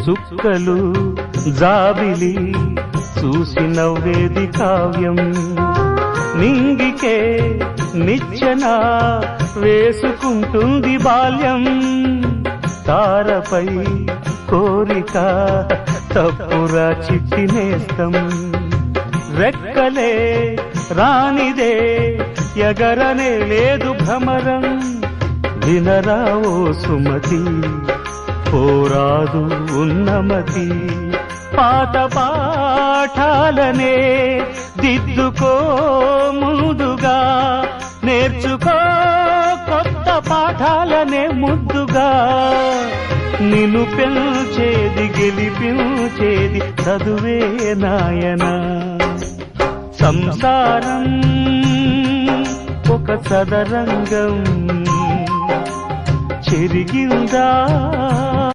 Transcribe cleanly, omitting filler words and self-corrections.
చుక్కలు జాబిలి చూసి నవ్వేది కావ్యం నింగికే నిచ్చెన వేసుకుంటుంది బాల్యం తారపై కోరిక తప్పురా చిట్టినేస్తం రెక్కలే రానిదే ఎగరనే లేదు భ్రమరం వినరా ఓ సుమతి పోరాదు ఉన్నమతి పాత పాఠాలనే దిద్దుకో ముందుగా నేర్చుకో కొత్త పాఠాలనే ముద్దుగా నిన్ను పెంచేది గెలిపించేది చదువే నాయనా సంసారం ఒక చదరంగం చెరిగిందా